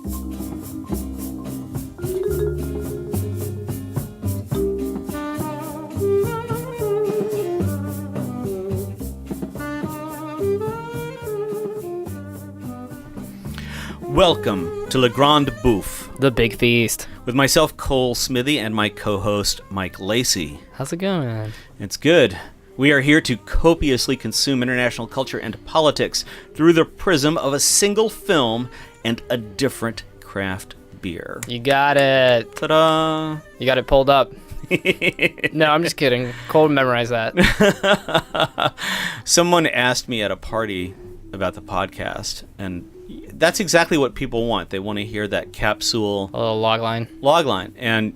Welcome to Grande Bouffe, the big feast, with myself, Cole Smithey, and my co-host, Mike Lacy. How's it going, man? It's good. We are here to copiously consume international culture and politics through the prism of a single film and a different craft beer. You got it. Ta-da! You got it pulled up. No, I'm just kidding. Cole memorized that. Someone asked me at a party about the podcast, and that's exactly what people want. They want to hear that capsule. A little log line. And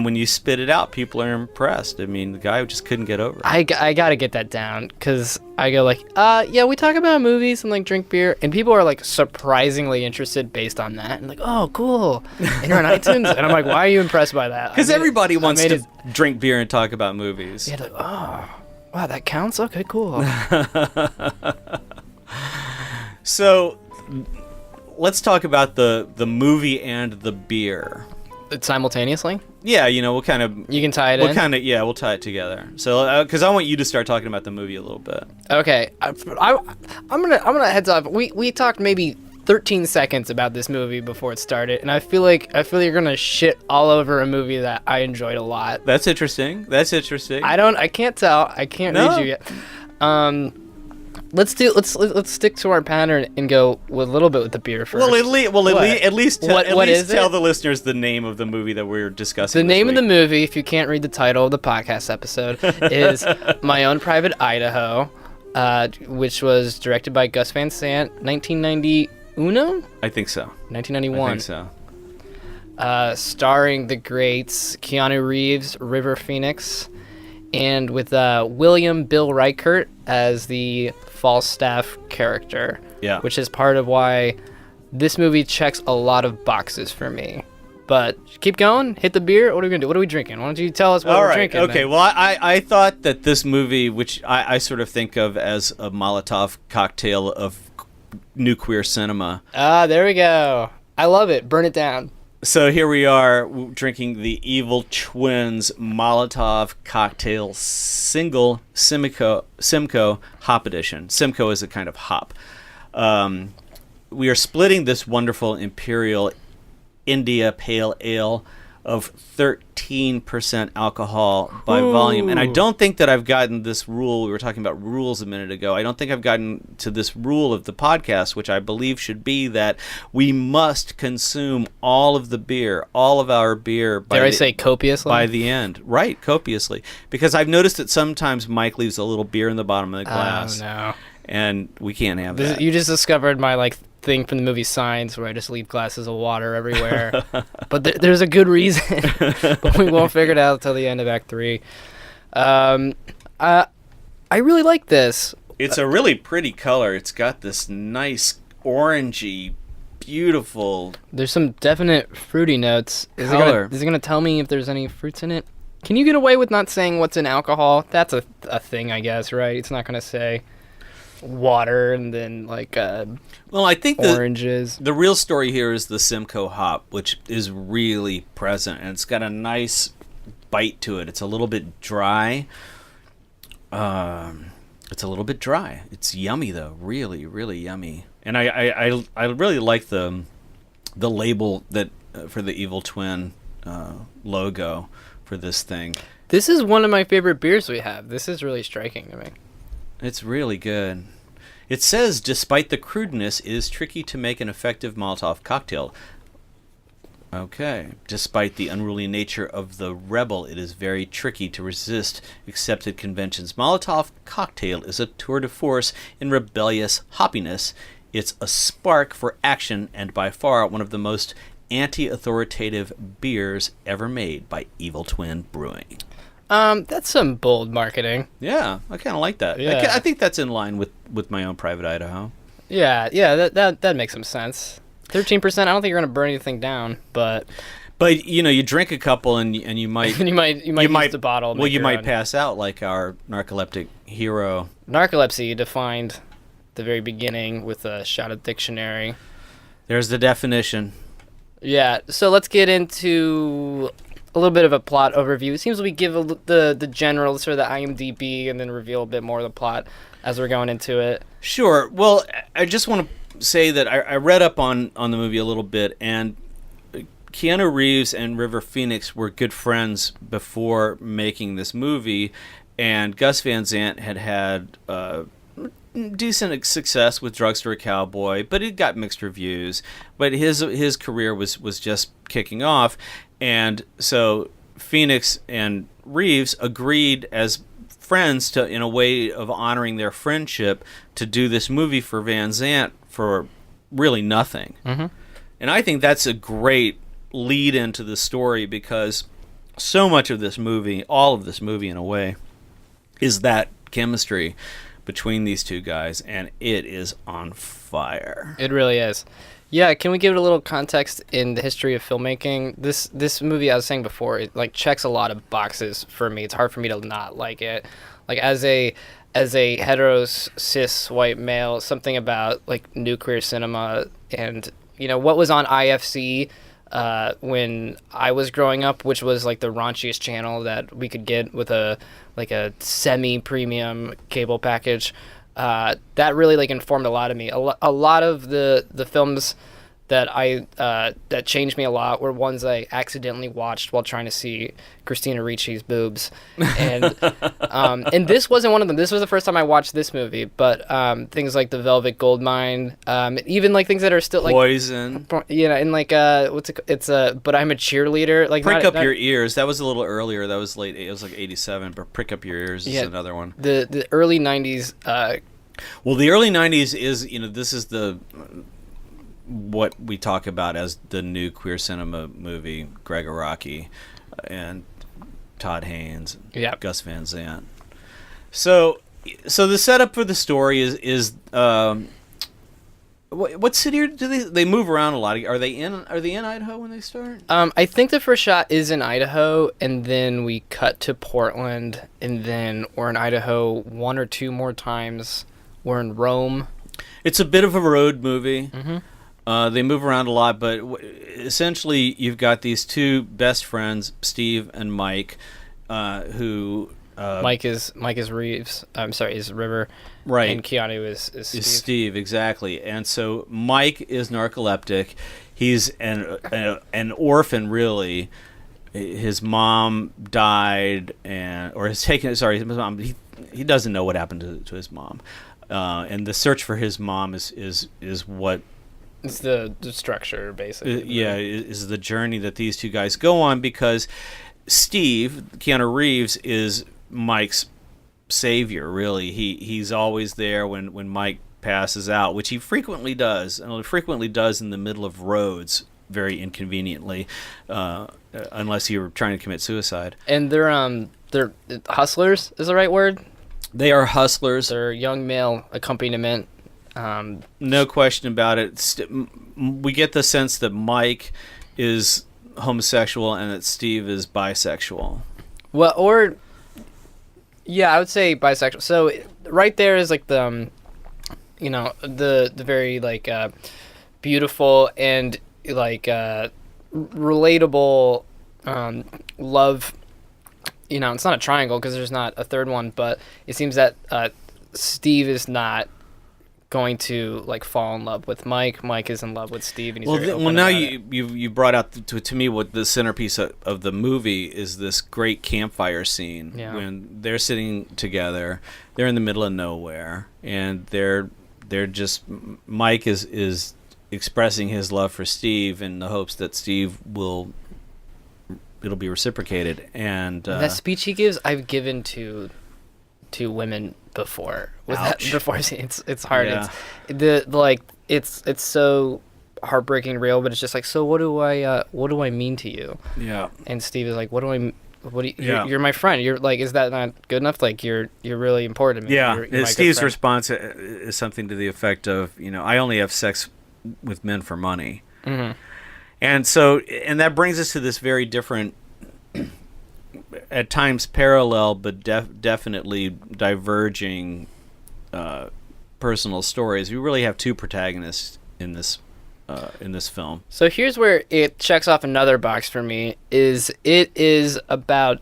when you spit it out, people are impressed. I mean, the guy just couldn't get over it. I got to get that down, because I go like, yeah, we talk about movies and like drink beer, and people are like surprisingly interested based on that. And like, oh, cool. And you're on iTunes? And I'm like, why are you impressed by that? Because everybody wants to drink beer and talk about movies. Yeah, like, oh, wow, that counts? Okay, cool. So let's talk about the movie and the beer. Simultaneously? Yeah, we'll kind of... You can tie it in? We'll tie it together. So, because I want you to start talking about the movie a little bit. Okay. I'm gonna heads up. We talked maybe 13 seconds about this movie before it started, and I feel like you're gonna shit all over a movie that I enjoyed a lot. That's interesting. I can't tell. I can't read you yet. Let's stick to our pattern and go with a little bit with the beer first. Well, at least tell the listeners the name of the movie that we're discussing. The name of the movie, if you can't read the title of the podcast episode, is My Own Private Idaho, which was directed by Gus Van Sant, 1991? I think so. 1991. I think so. Starring the greats Keanu Reeves, River Phoenix, and with William Bill Reichert as the Falstaff character. Yeah. Which is part of why this movie checks a lot of boxes for me. But keep going, hit the beer. What are we going to do? What are we drinking? Why don't you tell us what we're drinking? Okay, well, I thought that this movie, which I sort of think of as a Molotov cocktail of new queer cinema. There we go. I love it. Burn it down. So here we are drinking the Evil Twins Molotov Cocktail Single Simcoe Hop Edition. Simcoe is a kind of hop. We are splitting this wonderful Imperial India Pale Ale of 13% alcohol by volume. And I don't think that I've gotten this rule. We were talking about rules a minute ago. I don't think I've gotten to this rule of the podcast, which I believe should be that we must consume all of our beer. Dare I say copiously? By the end. Right, copiously. Because I've noticed that sometimes Mike leaves a little beer in the bottom of the glass. Oh, no. And we can't have that. You just discovered my, thing from the movie Signs, where I just leave glasses of water everywhere. But there's a good reason. But we won't figure it out until the end of Act 3. I really like this. It's a really pretty color. It's got this nice orangey, beautiful... There's some definite fruity notes. Is it going to tell me if there's any fruits in it? Can you get away with not saying what's in alcohol? That's a thing, I guess, right? It's not going to say water and then well, I think oranges. The real story here is the Simcoe hop, which is really present, and it's got a nice bite to it. It's a little bit dry. It's yummy though, really, really yummy. And I really like the label that for the Evil Twin logo for this thing. This is one of my favorite beers we have. This is really striking to me. It's really good. It says, despite the crudeness, it is tricky to make an effective Molotov cocktail. Okay. Despite the unruly nature of the rebel, it is very tricky to resist accepted conventions. Molotov cocktail is a tour de force in rebellious hoppiness. It's a spark for action and by far one of the most anti-authoritative beers ever made by Evil Twin Brewing. That's some bold marketing. Yeah, I kind of like that. Yeah. I think that's in line with My Own Private Idaho. Yeah, that makes some sense. 13%. I don't think you're gonna burn anything down, but you drink a couple and you might you might use the bottle. Well, you might pass out like our narcoleptic hero. Narcolepsy defined at the very beginning with a shot of dictionary. There's the definition. Yeah, so let's get into a little bit of a plot overview. It seems we give the general, sort of the IMDb, and then reveal a bit more of the plot as we're going into it. Sure. Well, I just want to say that I read up on the movie a little bit, and Keanu Reeves and River Phoenix were good friends before making this movie, and Gus Van Sant had decent success with Drugstore Cowboy, but it got mixed reviews. But his career was just kicking off, and so Phoenix and Reeves agreed as friends to, in a way of honoring their friendship, to do this movie for Van Sant for really nothing. Mm-hmm. And I think that's a great lead into the story, because so much of this movie, all of this movie in a way, is that chemistry between these two guys, and it is on fire. It really is. Yeah, can we give it a little context in the history of filmmaking? This movie, I was saying before, it like checks a lot of boxes for me. It's hard for me to not like it. Like as a hetero cis white male, something about like nuclear cinema and what was on IFC when I was growing up, which was like the raunchiest channel that we could get with a semi-premium cable package. That really like informed a lot of me. A lot of the films that changed me a lot were ones I accidentally watched while trying to see Christina Ricci's boobs, and and this wasn't one of them. This was the first time I watched this movie, but things like The Velvet Goldmine, even like things that are still like Poison, and like But I'm a Cheerleader. Like Prick Up Your Ears. That was a little earlier. That was late. It was like 87. But Prick Up Your Ears is another one. The early 90s. Well, the early 90s is this is what we talk about as the new queer cinema movie. Greg Araki and Todd Haynes, and Gus Van Sant. So the setup for the story is what city do they move around a lot? Are they in Idaho when they start? I think the first shot is in Idaho, and then we cut to Portland, and then we're in Idaho one or two more times. We're in Rome. It's a bit of a road movie. Mm-hmm. They move around a lot, but essentially you've got these two best friends, Steve and Mike, who... Mike is Reeves. I'm sorry, is River. Right. And Keanu is Steve. Steve, exactly. And so Mike is narcoleptic. He's an orphan, really. His mom died, his mom. He doesn't know what happened to his mom, and the search for his mom is what. It's the structure, basically. Is the journey that these two guys go on, because Steve, Keanu Reeves, is Mike's savior, really. He's always there when Mike passes out, which he frequently does, and frequently does in the middle of roads, very inconveniently, unless you're trying to commit suicide. And they're hustlers, is the right word? They are hustlers. They're young male accompaniment. No question about it. We get the sense that Mike is homosexual and that Steve is bisexual. Well, I would say bisexual. So right there is like the very like beautiful and like relatable love. It's not a triangle because there's not a third one, but it seems that Steve is not going to like fall in love with Mike. Mike is in love with Steve, and he's now you brought out to me what the centerpiece of the movie is, this great campfire scene when they're sitting together. They're in the middle of nowhere, and they're just Mike is expressing his love for Steve in the hopes that it'll be reciprocated. And that speech he gives, I've given to women before. It's hard. Yeah. It's so heartbreaking real, but it's just like, so what do I mean to you? Yeah. And Steve is like, you're my friend. You're like, is that not good enough? Like you're really important to me. Yeah. You're Steve's response is something to the effect of, I only have sex with men for money. Mm-hmm. And that brings us to this very different, at times parallel, but definitely diverging personal stories. We really have two protagonists in this in this film. So here's where it checks off another box for me. It is about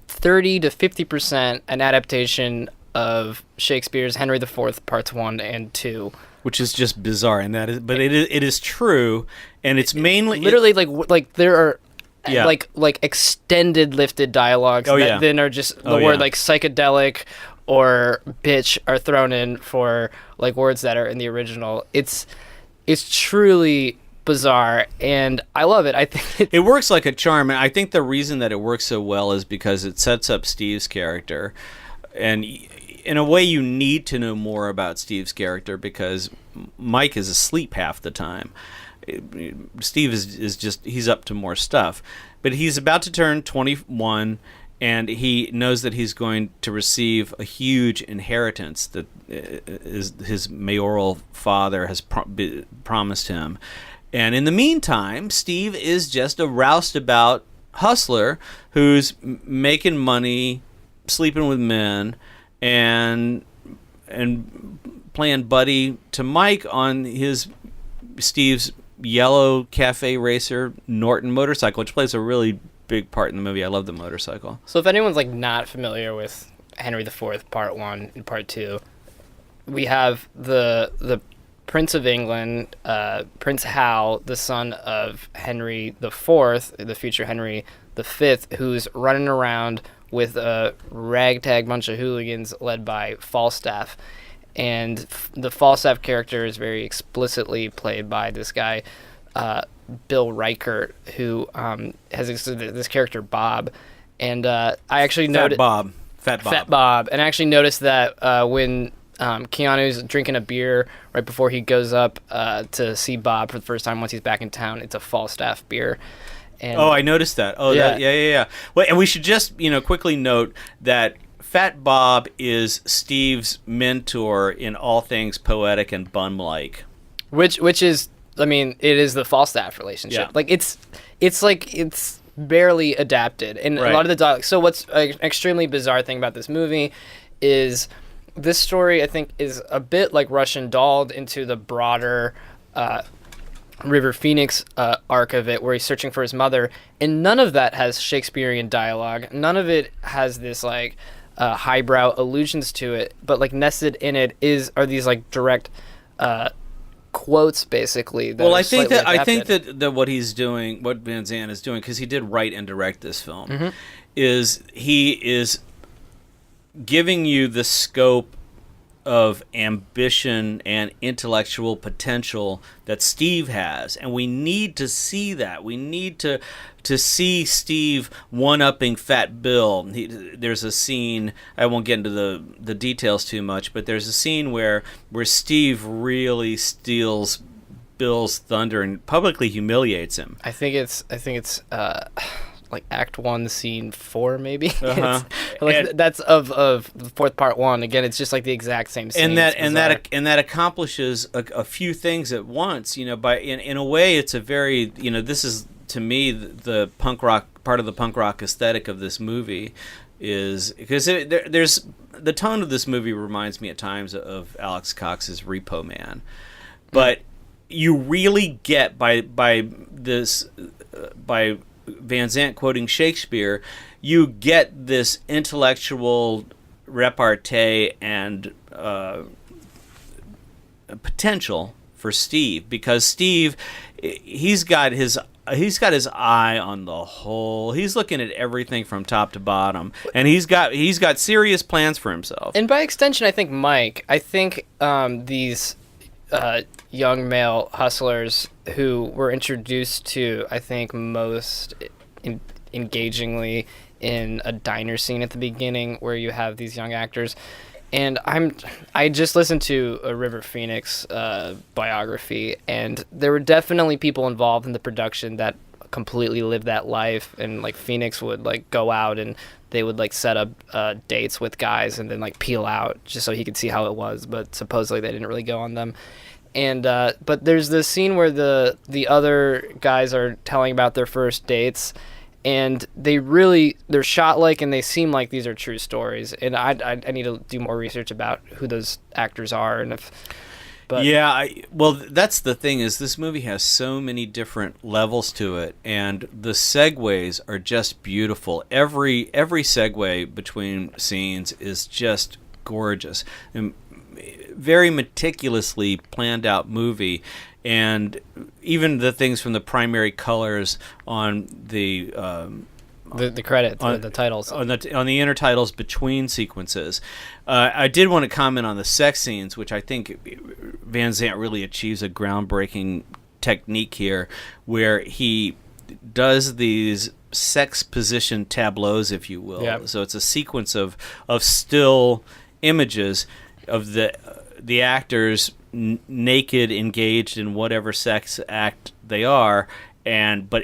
30 to 50% an adaptation of Shakespeare's Henry IV Parts 1 and 2. Which is just bizarre, and that is, but it is true, and it's mainly literally like there are like extended lifted dialogues that then are just the word like psychedelic or bitch are thrown in for like words that are in the original. It's truly bizarre, and I love it. I think it works like a charm, and I think the reason that it works so well is because it sets up Steve's character, and in a way you need to know more about Steve's character because Mike is asleep half the time. Steve is just, he's up to more stuff, but he's about to turn 21, and he knows that he's going to receive a huge inheritance that his mayoral father has promised him. And in the meantime, Steve is just a roustabout hustler who's making money, sleeping with men, and playing buddy to Mike on Steve's yellow cafe racer Norton motorcycle, which plays a really big part in the movie. I love the motorcycle. So if anyone's like not familiar with Henry IV Part 1 and Part 2, we have the Prince of England, Prince Hal, the son of Henry IV, the future Henry V, who's running around with a ragtag bunch of hooligans led by Falstaff. And the Falstaff character is very explicitly played by this guy, Bill Reichert, who has this character, Bob. And I actually noticed... Fat Bob. And I actually noticed that when Keanu's drinking a beer right before he goes up to see Bob for the first time once he's back in town, it's a Falstaff beer. And I noticed that. Yeah. Well, and we should just quickly note that Fat Bob is Steve's mentor in all things poetic and bum-like. Which is, I mean, it is the Falstaff relationship. Yeah. Like it's barely adapted, and a lot of the dialogue. So what's an extremely bizarre thing about this movie is this story, I think, is a bit like Russian dolled into the broader River Phoenix arc of it, where he's searching for his mother, and none of that has Shakespearean dialogue. None of it has this like highbrow allusions to it, but like nested in it are these like direct quotes, basically. I think that what he's doing, what Van Sant is doing, because he did write and direct this film, is he is giving you the scope of ambition and intellectual potential that Steve has, and we need to see that. We need to see Steve one-upping Fat Bill. There's a scene, I won't get into the details too much, but there's a scene where Steve really steals Bill's thunder and publicly humiliates him. I think it's like Act 1, Scene 4, maybe. That's of the fourth Part 1. Again, it's just like the exact same scene. And that accomplishes a few things at once. By in a way, it's a very this is to me the punk rock part of the punk rock aesthetic of this movie is because there's the tone of this movie reminds me at times of Alex Cox's Repo Man, but you really get by Van Sant quoting Shakespeare, you get this intellectual repartee and potential for Steve, because Steve, he's got his eye on the whole. He's looking at everything from top to bottom, and he's got serious plans for himself. And by extension, I think Mike. I think these young male hustlers who were introduced to, I think, most engagingly in a diner scene at the beginning, where you have these young actors. And I just listened to a River Phoenix biography, and there were definitely people involved in the production that completely lived that life. And like Phoenix would like go out and they would like set up dates with guys and then like peel out just so he could see how it was, but supposedly they didn't really go on them. And but there's this scene where the other guys are telling about their first dates, and they're shot like, and they seem like these are true stories. And I need to do more research about who those actors are, and if But well, that's the thing is this movie has so many different levels to it, and the segues are just beautiful. Every segue between scenes is just gorgeous and very meticulously planned out movie. And even the things from the primary colors on the credits, the titles, on the inner titles between sequences. I did want to comment on the sex scenes, which I think Van Sant really achieves a groundbreaking technique here, where he does these sex position tableaus, if you will. Yep. So it's a sequence of still images of the actors naked, engaged in whatever sex act they are, but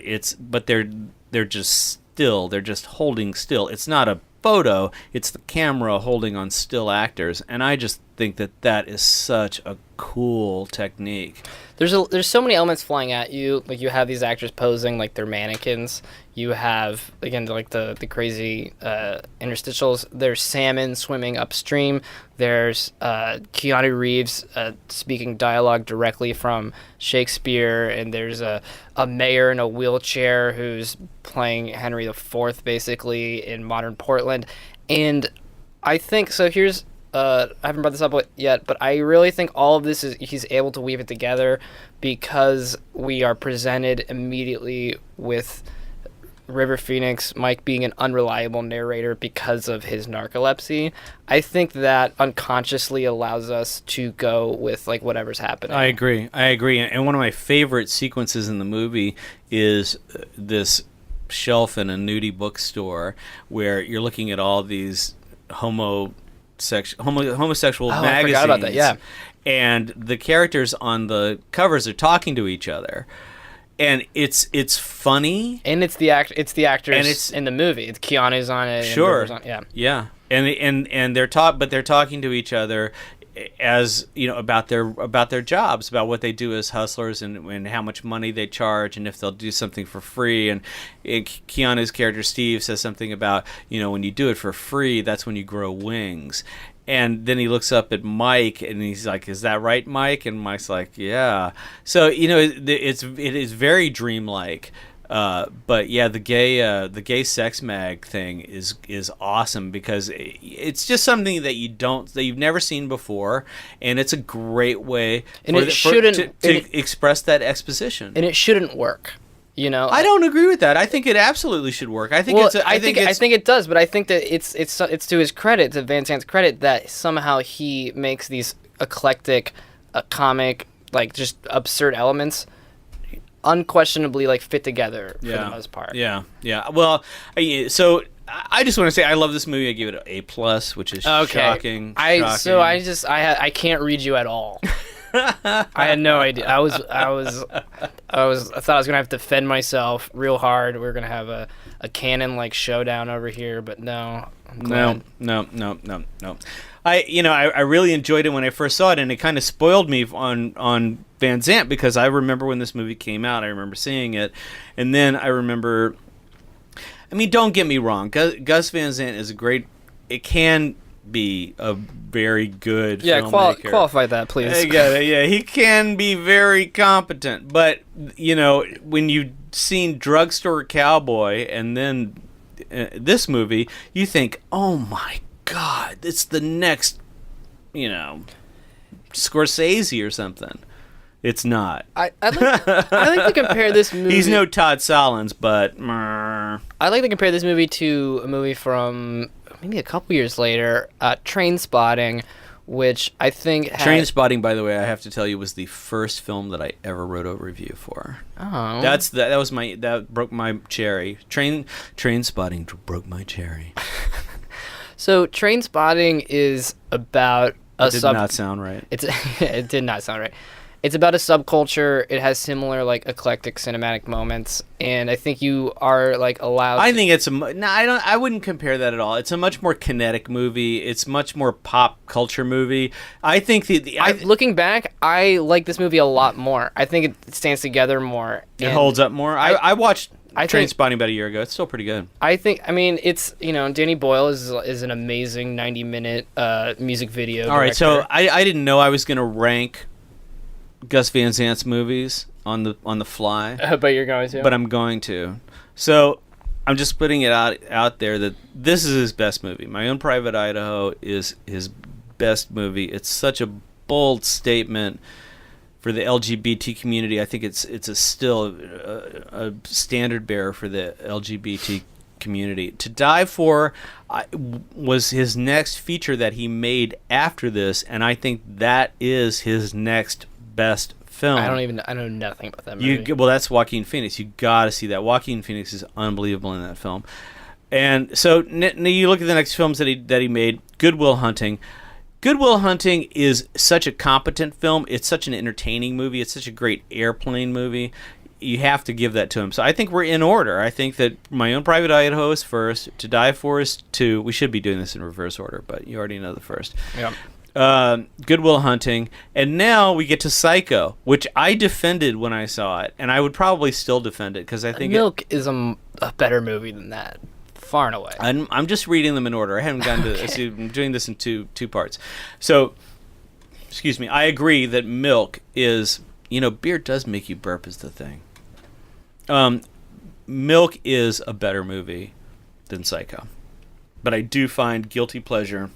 they're just still. They're just holding still. It's not a photo. It's the camera holding on still actors, and I just think that is such a cool technique. There's so many elements flying at you. Like, you have these actors posing like they're mannequins. You have, again, like the crazy interstitials. There's salmon swimming upstream. There's Keanu Reeves speaking dialogue directly from Shakespeare, and there's a mayor in a wheelchair who's playing Henry IV, basically, in modern Portland. And I think, so here's, I haven't brought this up yet, but I really think all of this he's able to weave it together because we are presented immediately with River Phoenix, Mike being an unreliable narrator because of his narcolepsy. I think that unconsciously allows us to go with like whatever's happening. I agree. And one of my favorite sequences in the movie is this shelf in a nudie bookstore where you're looking at all these homosexual magazines. I forgot about that, yeah. And the characters on the covers are talking to each other. And it's funny, and it's the actors and it's in the movie. It's Keanu's on it. Sure, and yeah, and they're talking to each other, as you know, about their jobs, about what they do as hustlers, and how much money they charge, and if they'll do something for free. And Keanu's character Steve says something about, you know, when you do it for free, that's when you grow wings. And then he looks up at Mike, and he's like, "Is that right, Mike?" And Mike's like, "Yeah." So you know, it is very dreamlike. But yeah, the gay sex mag thing is awesome because it's just something that you've never seen before, and it's a great way to express that exposition. And it shouldn't work. You know, I don't agree with that. I think it absolutely should work. I think I think it does, but I think that it's to his credit, to Van Sant's credit, that somehow he makes these eclectic, comic, like just absurd elements unquestionably like fit together for the most part. Yeah. Well, so I just want to say I love this movie. I give it an A+, which is shocking. I can't read you at all. I had no idea. I thought I was gonna have to defend myself real hard. We were gonna have a canon like showdown over here, but no. No. I really enjoyed it when I first saw it, and it kind of spoiled me on Van Sant because I remember when this movie came out. I remember seeing it, and then I remember. I mean, don't get me wrong. Gus Van Sant is a great. It can be a very good filmmaker. Qualify that, please. Yeah, he can be very competent, but you know, when you've seen Drugstore Cowboy and then this movie, you think, oh my God, it's the next, you know, Scorsese or something. It's not. I like to compare this movie. He's no Todd Solondz, but I like to compare this movie to a movie from maybe a couple years later, Trainspotting, which I think Trainspotting, by the way, I have to tell you, was the first film that I ever wrote a review for. Oh, that broke my cherry. Trainspotting broke my cherry. So Trainspotting is about It did not sound right. It did not sound right. It's about a subculture. It has similar like eclectic cinematic moments, and I think you are like allowed. I think it's I wouldn't compare that at all. It's a much more kinetic movie. It's much more pop culture movie. I think looking back, I like this movie a lot more. I think it stands together more. It holds up more. I watched Trainspotting about a year ago. It's still pretty good. I mean, it's, you know, Danny Boyle is an amazing 90-minute music video director. All right, so I didn't know I was going to rank Gus Van Sant's movies on the fly. But you're going to. But I'm going to. So I'm just putting it out there that this is his best movie. My Own Private Idaho is his best movie. It's such a bold statement for the LGBT community. I think it's still a standard bearer for the LGBT community. To Die For was his next feature that he made after this, and I think that is his next best film. I know nothing about that movie. Well, that's Joaquin Phoenix. You got to see that. Joaquin Phoenix is unbelievable in that film. And so you look at the next films that he made. Good Will Hunting. Good Will Hunting is such a competent film. It's such an entertaining movie. It's such a great airplane movie. You have to give that to him. So I think we're in order. I think that My Own Private Idaho is first. To Die For is 2. We should be doing this in reverse order, but you already know the first. Yeah. Good Will Hunting. And now we get to Psycho, which I defended when I saw it. And I would probably still defend it because I think Milk is a better movie than that. Far and away. I'm just reading them in order. I haven't gotten to. See, I'm doing this in two parts. So, excuse me. I agree that Milk is. Beer does make you burp. Is the thing. Milk is a better movie than Psycho, but I do find guilty pleasure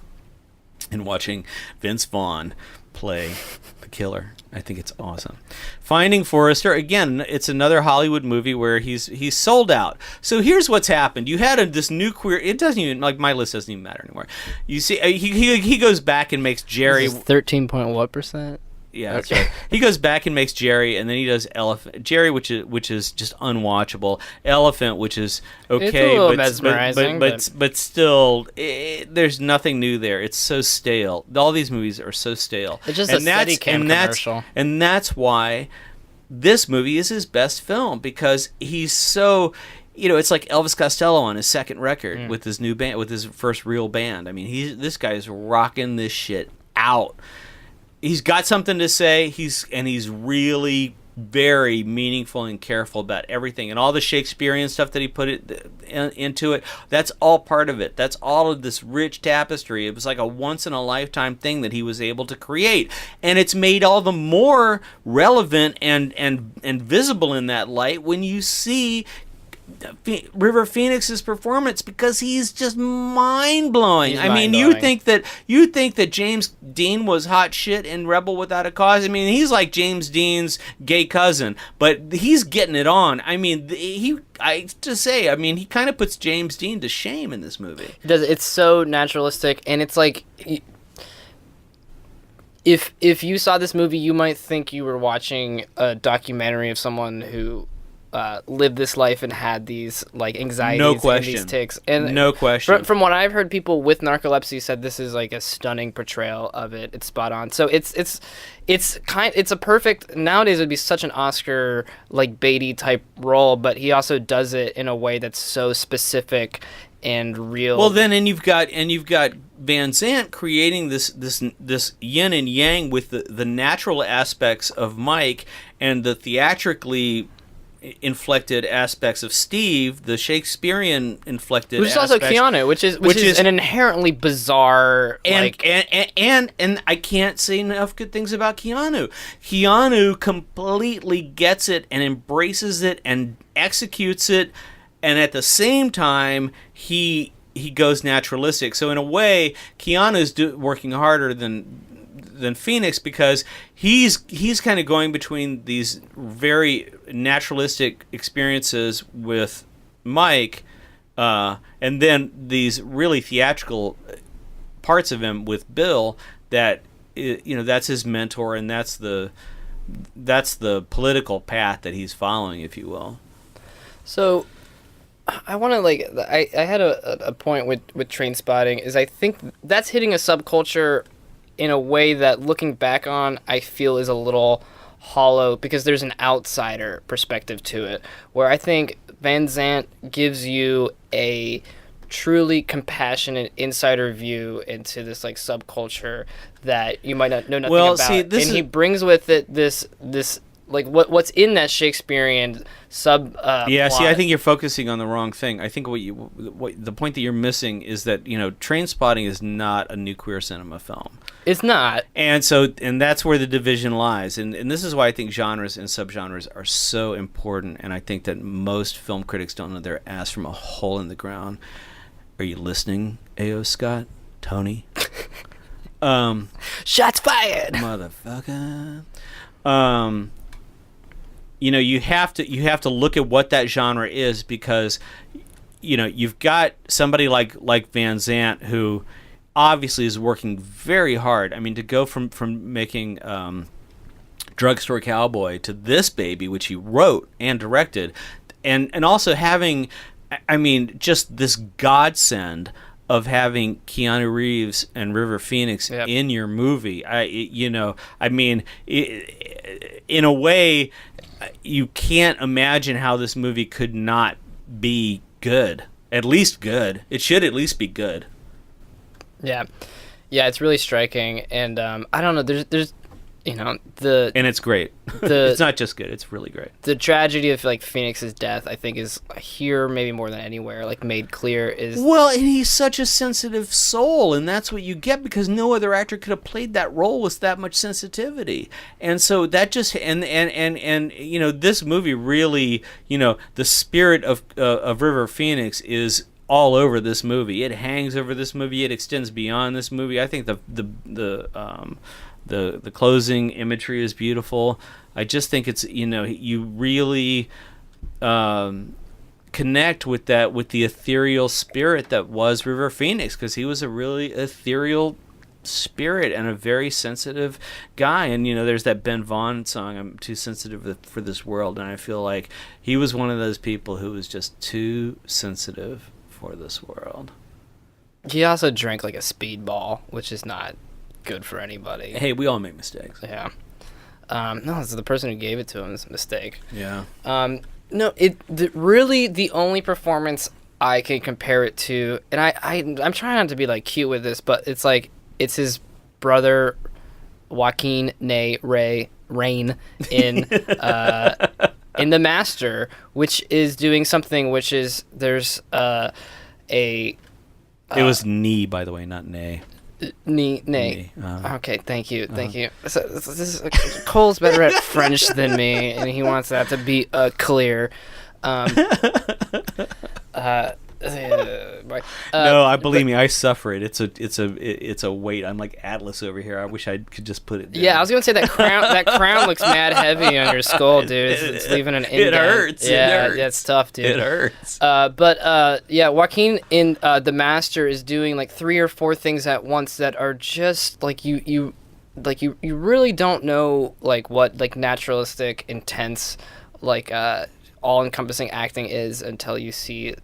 in watching Vince Vaughn play the killer. I think it's awesome. Finding Forrester, again, it's another Hollywood movie where he's sold out. So here's what's happened. You had this new queer. It doesn't even, like, my list doesn't even matter anymore. You see, he goes back and makes Jerry. 13.what%? Yeah, that's right. He goes back and makes Jerry, and then he does Elephant. Jerry, which is just unwatchable. Elephant, which is okay, it's a little mesmerizing, but still, there's nothing new there. It's so stale. All these movies are so stale. It's just a Steadicam commercial. And that's why this movie is his best film, because he's so. It's like Elvis Costello on his second record with his new band, with his first real band. I mean, this guy is rocking this shit out. He's got something to say. He's really very meaningful and careful about everything, and all the Shakespearean stuff that he put into it. That's all part of it. That's all of this rich tapestry. It was like a once in a lifetime thing that he was able to create, and it's made all the more relevant and visible in that light when you see River Phoenix's performance, because he's just mind-blowing. I mean, you think that James Dean was hot shit in Rebel Without a Cause. I mean, he's like James Dean's gay cousin, but he's getting it on. I mean, he kind of puts James Dean to shame in this movie. It does. It's so naturalistic, and it's like, if you saw this movie, you might think you were watching a documentary of someone who lived this life and had these like anxieties and these tics. And no question. From what I've heard, people with narcolepsy said this is like a stunning portrayal of it. It's spot on. So it's a perfect, nowadays it would be such an Oscar like Beatty type role, but he also does it in a way that's so specific and real. Well, then you've got Van Sant creating this yin and yang with the natural aspects of Mike and the theatrically inflected aspects of Steve, the Shakespearean inflected aspects. Which is also Keanu, which is an inherently bizarre, and I can't say enough good things about Keanu. Keanu completely gets it and embraces it and executes it, and at the same time he goes naturalistic. So in a way, Keanu's working harder than Phoenix, because he's kind of going between these very naturalistic experiences with Mike, and then these really theatrical parts of him with Bill. That that's his mentor, and that's the political path that he's following, if you will. So I want to I had a point with Trainspotting, is I think that's hitting a subculture in a way that, looking back on, I feel is a little hollow, because there's an outsider perspective to it, where I think Van Sant gives you a truly compassionate insider view into this like subculture that you might not know nothing about. He brings with it this what's in that Shakespearean sub. Yeah, see, plot. I think you're focusing on the wrong thing. I think what the point that you're missing is that Trainspotting is not a new queer cinema film. It's not. And that's where the division lies. And this is why I think genres and subgenres are so important. And I think that most film critics don't know their ass from a hole in the ground. Are you listening, A.O. Scott? Tony? Shots fired! Motherfucker. You have to look at what that genre is, because you've got somebody like Van Sant, who obviously is working very hard. I mean, to go from making Drugstore Cowboy to this baby, which he wrote and directed, and also having, I mean, just this godsend of having Keanu Reeves and River Phoenix in your movie. I mean, in a way, you can't imagine how this movie could not be good. At least good. It should at least be good. Yeah, it's really striking, and I don't know. There's and it's great. It's not just good; it's really great. The tragedy of Phoenix's death, I think, is here maybe more than anywhere made clear. Is and he's such a sensitive soul, and that's what you get, because no other actor could have played that role with that much sensitivity. And so that just and this movie really, the spirit of River Phoenix is all over this movie. It hangs over this movie. It extends beyond this movie. I think the closing imagery is beautiful. I just think it's you really connect with the ethereal spirit that was River Phoenix, because he was a really ethereal spirit and a very sensitive guy. And there's that Ben Vaughn song, "I'm Too Sensitive for This World," and I feel like he was one of those people who was just too sensitive for this world. He also drank like a speedball, which is not good for anybody. Hey, we all make mistakes. Yeah. No, it's the person who gave it to him is a mistake. Yeah. No, really the only performance I can compare it to, and I'm trying not to be cute with this, but it's his brother Joaquin Rain in in The Master, which is doing something which is there's it was knee, by the way, not nay. Nay. Okay, thank you. So, Cole's better at French than me, and he wants that to be clear. No, believe me, I suffer it. It's a weight. I'm like Atlas over here. I wish I could just put it down. Yeah, I was gonna say that crown looks mad heavy on your skull, dude. It's leaving an indent. It hurts. Yeah, it's tough, dude. It hurts. But Joaquin in The Master is doing 3 or 4 things at once that are just you really don't know what naturalistic, intense, all-encompassing acting is until you see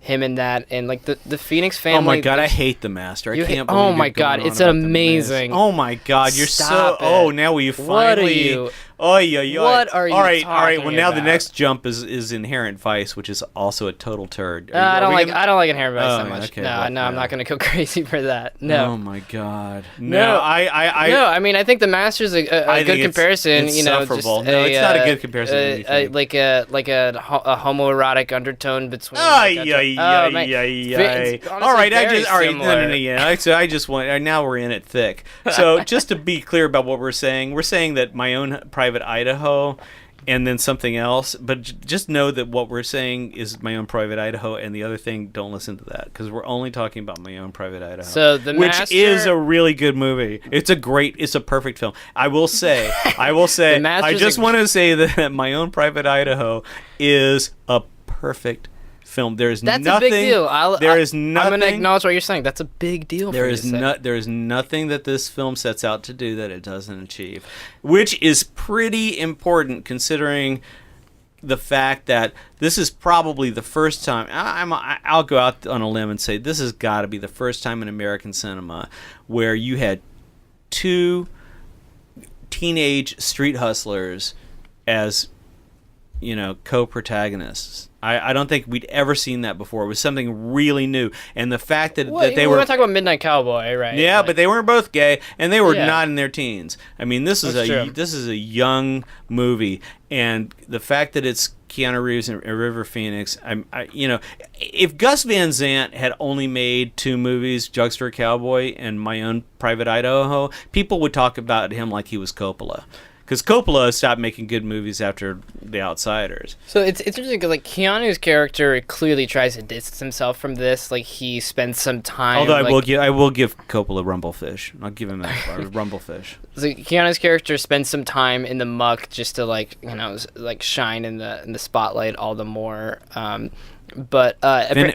him in that, and the Phoenix family. Oh my god, I hate The Master. I can't believe. Oh my god, it's amazing. Oh my god, you're Stop so. it. Oh, now will you finally? What are you? Oh yeah. What are you? All right. talking Well, now the about? next jump is Inherent Vice, which is also a total turd. I don't like Inherent Vice that much. Okay, no, well, I'm not gonna go crazy for that. No. Oh my god. No. I mean, I think The Master's a good comparison. It's sufferable. It's not a good comparison. Like a homoerotic undertone between. All right. I just want. Now we're in it thick. So just to be clear about what we're saying that My Own Private Idaho, and then something else. But just know that what we're saying is My Own Private Idaho, and the other thing, don't listen to that, because we're only talking about My Own Private Idaho. So which is a really good movie. It's a perfect film. I will say. I just want to say that My Own Private Idaho is a perfect film. That's a big deal. I'm going to acknowledge what you're saying. That's a big deal. There is nothing that this film sets out to do that it doesn't achieve, which is pretty important considering the fact that this is probably the first time. I'll go out on a limb and say this has got to be the first time in American cinema where you had 2 teenage street hustlers as co-protagonists. I don't think we'd ever seen that before. It was something really new, and the fact that they were were talking about Midnight Cowboy, right? Yeah, but they weren't both gay, and they were not in their teens. I mean, this is a young movie, and the fact that it's Keanu Reeves and River Phoenix, if Gus Van Sant had only made 2 movies, Drugstore Cowboy and My Own Private Idaho, people would talk about him like he was Coppola. Because Coppola stopped making good movies after The Outsiders. So it's interesting because like Keanu's character clearly tries to distance himself from this. Like he spends some time. Although I will give Coppola Rumblefish. I'll give him that Rumblefish. So Keanu's character spends some time in the muck just to shine in the spotlight all the more.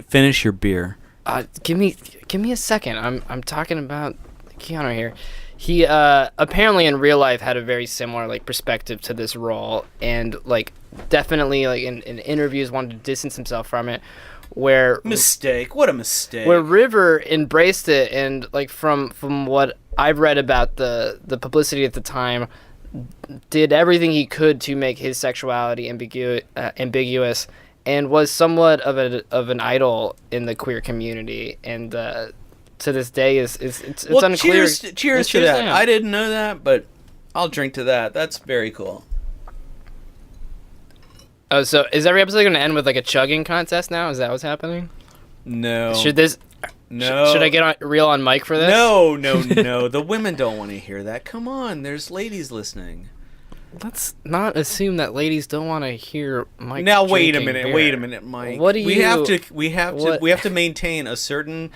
Finish your beer. Give me a second. I'm talking about Keanu here. He apparently in real life had a very similar perspective to this role, and definitely in interviews wanted to distance himself from it. What a mistake! Where River embraced it, and from what I've read about the publicity at the time, did everything he could to make his sexuality ambiguous, and was somewhat of an idol in the queer community, and to this day it's unclear. Cheers to that. I didn't know that, but I'll drink to that. That's very cool. Oh, so is every episode going to end with a chugging contest now? Is that what's happening? No. Should I get real on Mike for this? No. The women don't want to hear that. Come on, there's ladies listening. Let's not assume that ladies don't want to hear Mike. Now wait a minute, Mike. What do you? We have to maintain a certain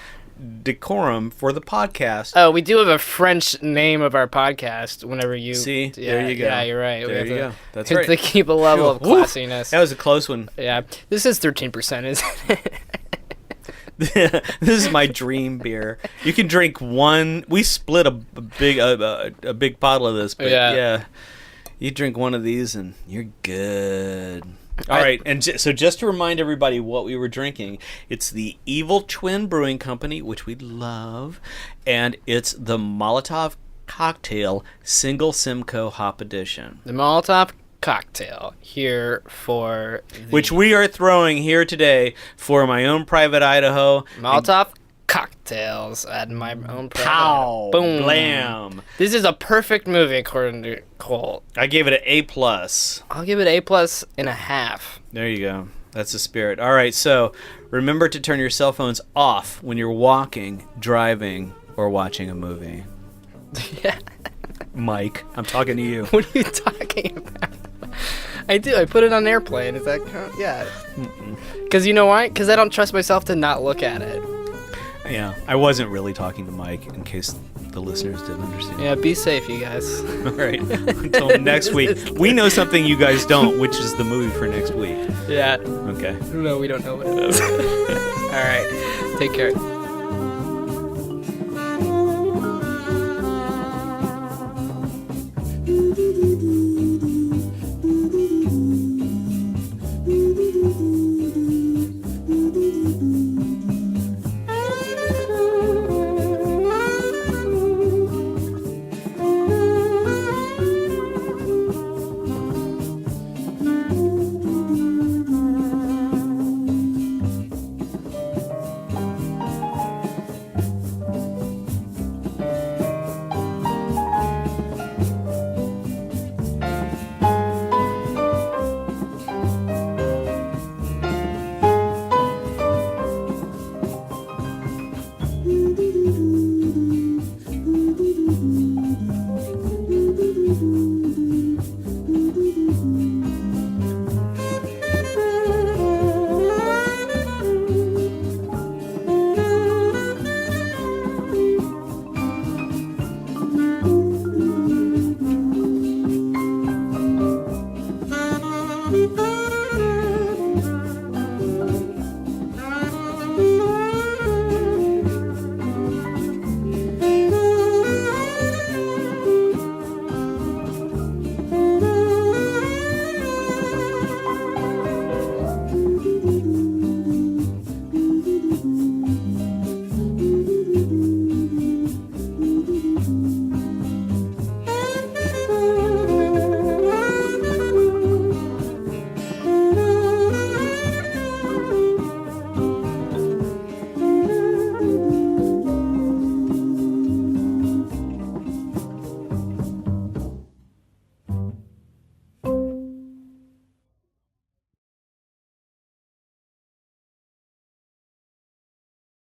decorum for the podcast. Oh, we do have a French name of our podcast. Whenever you see, there you go. Yeah, you're right. There you go. That's right. To keep a level of classiness. That was a close one. Yeah, this is 13%, isn't it? This is my dream beer. You can drink one. We split a big bottle of this, but yeah, you drink one of these and you're good. All right, and so just to remind everybody what we were drinking, it's the Evil Twin Brewing Company, which we love, and it's the MOLOTOV Cocktail Single Simcoe Hop Edition. The MOLOTOV Cocktail here for which we are throwing here today for My Own Private Idaho. MOLOTOV Cocktails at My Own Private Pow! Boom! Blam! This is a perfect movie according to Cole. I gave it an A+. I'll give it A+.5. There you go. That's the spirit. All right, so remember to turn your cell phones off when you're walking, driving, or watching a movie. Yeah. Mike, I'm talking to you. What are you talking about? I do. I put it on airplane. Is that yeah? Because you know why? Because I don't trust myself to not look at it. Yeah, I wasn't really talking to Mike in case the listeners didn't understand. Yeah, be safe, you guys. All right, until next week. We know something you guys don't, which is the movie for next week. Yeah. Okay. No, we don't know what it is. All right, take care.